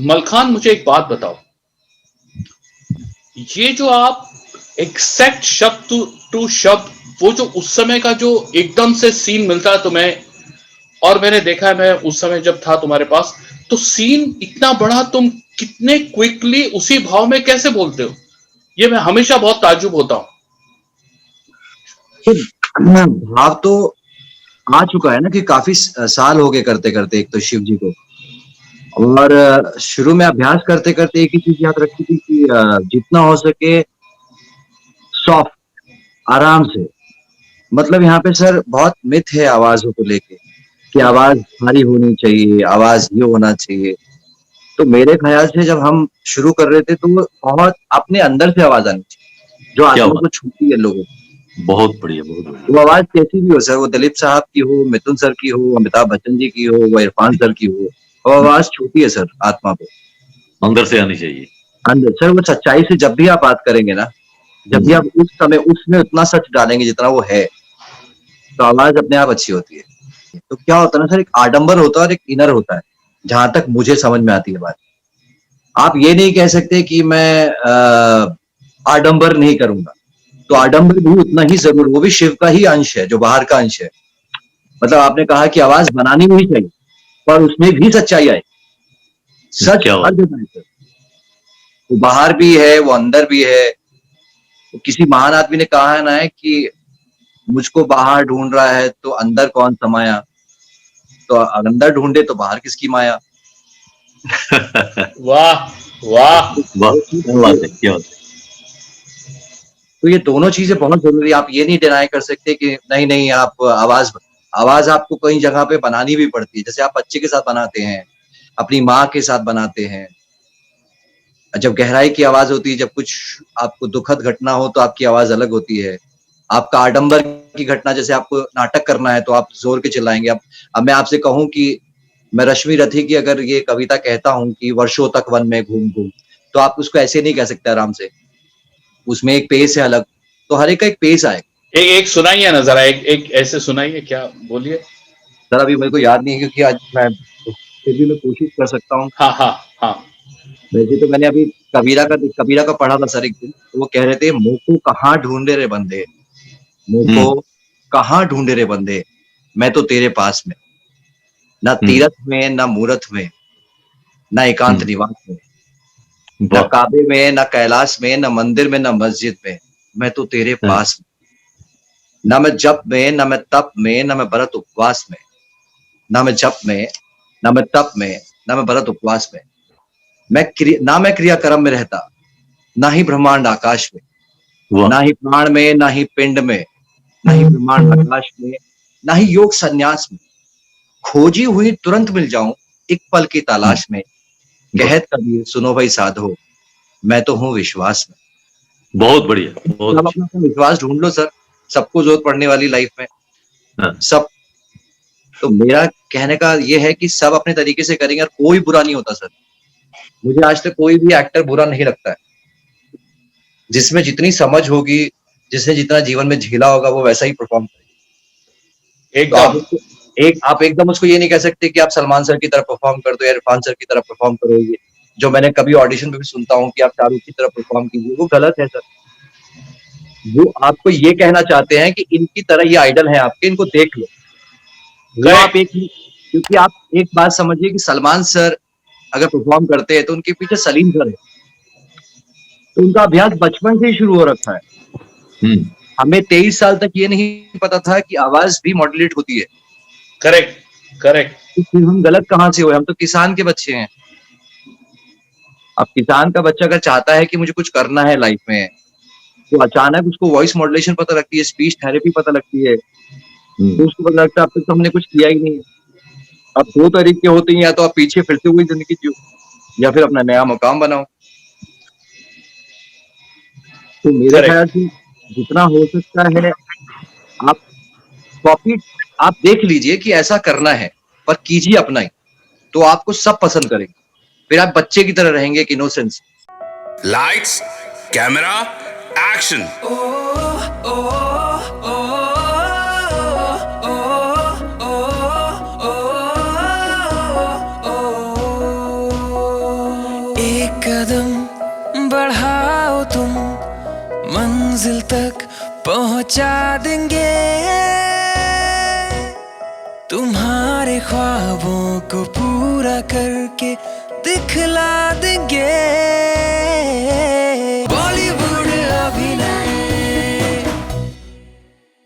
मलखान मुझे एक बात बताओ, ये जो आप एग्जैक्ट शब्द टू शब्द, वो जो उस समय का जो एकदम से सीन मिलता है तुम्हें, और मैंने देखा है, मैं उस समय जब था तुम्हारे पास, तो सीन इतना बड़ा तुम कितने क्विकली उसी भाव में कैसे बोलते हो, ये मैं हमेशा बहुत ताज्जुब होता हूं। भाव तो आ चुका है ना कि काफी साल हो गए करते करते, एक तो शिव जी को, और शुरू में अभ्यास करते करते एक ही चीज याद रखी थी कि जितना हो सके सॉफ्ट, आराम से। मतलब यहाँ पे सर बहुत मिथ है आवाजों को लेके कि आवाज भारी होनी चाहिए, आवाज ये होना चाहिए। तो मेरे ख्याल से जब हम शुरू कर रहे थे तो बहुत अपने अंदर से आवाज आनी चाहिए जो आत्मा को छूती है लोगों को। बहुत बढ़िया, बहुत बढ़िया। वो आवाज कैसी भी हो सर, वो दिलीप साहब की हो, मिथुन सर की हो, अमिताभ बच्चन जी की हो, वो इरफान सर की हो, वो आवाज छूती है सर आत्मा पे, अंदर से आनी चाहिए। अंदर सर। वो सच्चाई से जब भी आप बात करेंगे ना, जब भी आप उस समय उसमें उतना सच डालेंगे जितना वो है, तो आवाज अपने आप अच्छी होती है। तो क्या होता है ना सर, एक आडंबर होता है और एक इनर होता है, जहां तक मुझे समझ में आती है बात। आप ये नहीं कह सकते कि मैं आडंबर नहीं करूंगा, तो आडंबर भी उतना ही जरूर, वो भी शिव का ही अंश है जो बाहर का अंश है। मतलब आपने कहा कि आवाज बनानी नहीं चाहिए, पर उसमें भी सच्चाई आए, सच हर जगह है। वो बाहर भी है, वो अंदर भी है। तो किसी महान आदमी ने कहा है ना कि मुझको बाहर ढूंढ रहा है तो अंदर कौन समाया, तो अंदर ढूंढे तो बाहर किसकी माया। वाह वाह वाह, क्या बात है। तो ये दोनों चीजें बहुत जरूरी है। आप ये नहीं डिनाई कर सकते कि नहीं नहीं, आप आवाज आपको कई जगह पे बनानी भी पड़ती है। जैसे आप बच्चे के साथ बनाते हैं, अपनी माँ के साथ बनाते हैं, जब गहराई की आवाज होती है, जब कुछ आपको दुखद घटना हो तो आपकी आवाज अलग होती है। आपका आडंबर की घटना, जैसे आपको नाटक करना है तो आप जोर के चिल्लाएंगे। अब मैं आपसे कहूं कि मैं रश्मि रथी की अगर ये कविता कहता हूं कि वर्षों तक वन में घूम घूम, तो आप उसको ऐसे नहीं कह सकते आराम से, उसमें एक पेस है अलग। तो हर एक का एक पेस आए। एक सुनाइए ना जरा, एक ऐसे सुनाइए, क्या बोलिए। सर अभी मेरे को याद नहीं है क्योंकि आज मैं, फिर भी मैं कोशिश कर सकता हूँ। हाँ हाँ हाँ। वैसे तो मैंने अभी कबीरा का पढ़ा था सर एक दिन। तो वो कह रहे थे, मुंह को कहाँ ढूंढे रे बंदे, मुंह को कहाँ ढूंढे रे बंदे, मैं तो तेरे पास में, ना तीरथ में ना मूरत में, ना एकांत निवास में, ना काबे में ना कैलाश में, ना मंदिर में ना मस्जिद में, मैं तो तेरे पास में। ना मैं जप में ना मैं तप में ना मैं व्रत उपवास में, ना मैं जप में ना मैं तप में ना मैं व्रत उपवास में, ना मैं क्रियाक्रम में रहता, ना ही ब्रह्मांड आकाश में, ना ही प्राण में ना ही पिंड में, ना ही ब्रह्मांड आकाश में, ना ही योग संन्यास में, खोजी हुई तुरंत मिल जाऊं एक पल की तलाश में, कहत कबीर सुनो भाई साधो, मैं तो हूँ विश्वास में। बहुत बढ़िया, बहुत सब अपना विश्वास ढूंढ लो सर, सबको जरूरत पड़ने वाली लाइफ में। सब, तो मेरा कहने का ये है कि सब अपने तरीके से करेंगे और कोई बुरा नहीं होता सर। मुझे आज तक कोई भी एक्टर बुरा नहीं लगता है। जिसमें जितनी समझ होगी, जिसने जितना जीवन में झेला होगा, वो वैसा ही परफॉर्म करेगा। तो आप एकदम उसको ये नहीं कह सकते कि आप सलमान सर की तरह परफॉर्म कर दो या इरफान सर की तरह परफॉर्म करो। ये जो मैंने कभी ऑडिशन में भी सुनता हूँ कि आप शाहरुख की तरह परफॉर्म कीजिए, वो गलत है सर। वो आपको ये कहना चाहते हैं कि इनकी तरह ये आइडल है आपके, इनको देख लो। वो आप क्योंकि आप एक बात समझिए कि सलमान सर अगर परफॉर्म करते हैं तो उनके पीछे सलीम सर है, तो उनका अभ्यास बचपन से ही शुरू हो रखा है। हमें 23 साल तक ये नहीं पता था कि आवाज भी मॉड्यूलेट होती है। करेक्ट। तो फिर हम गलत कहां से हुए? हम तो किसान के बच्चे हैं। अब किसान का बच्चा अगर चाहता है कि मुझे कुछ करना है लाइफ में, तो अचानक उसको वॉइस मॉड्यूलेशन पता लगती है, स्पीच थेरेपी पता लगती है, तो उसको पता लगता है अब तक तो हमने कुछ किया ही नहीं। अब दो तरीके होते हैं, या तो आप पीछे फिर से हुई जिंदगी जियो, या फिर अपना नया मुकाम बनाओ। तो मेरे ख्याल से जितना हो सकता है आप कॉपी, आप देख लीजिए कि ऐसा करना है, पर कीजिए अपना ही, तो आपको सब पसंद करेंगे। फिर आप बच्चे की तरह रहेंगे, एक इनोसेंस। Lights, camera, action. एक कदम बढ़ाओ तुम, मंजिल तक पहुंचा देंगे, तुम्हारे ख्वाबों को पूरा करके दिखला देंगे।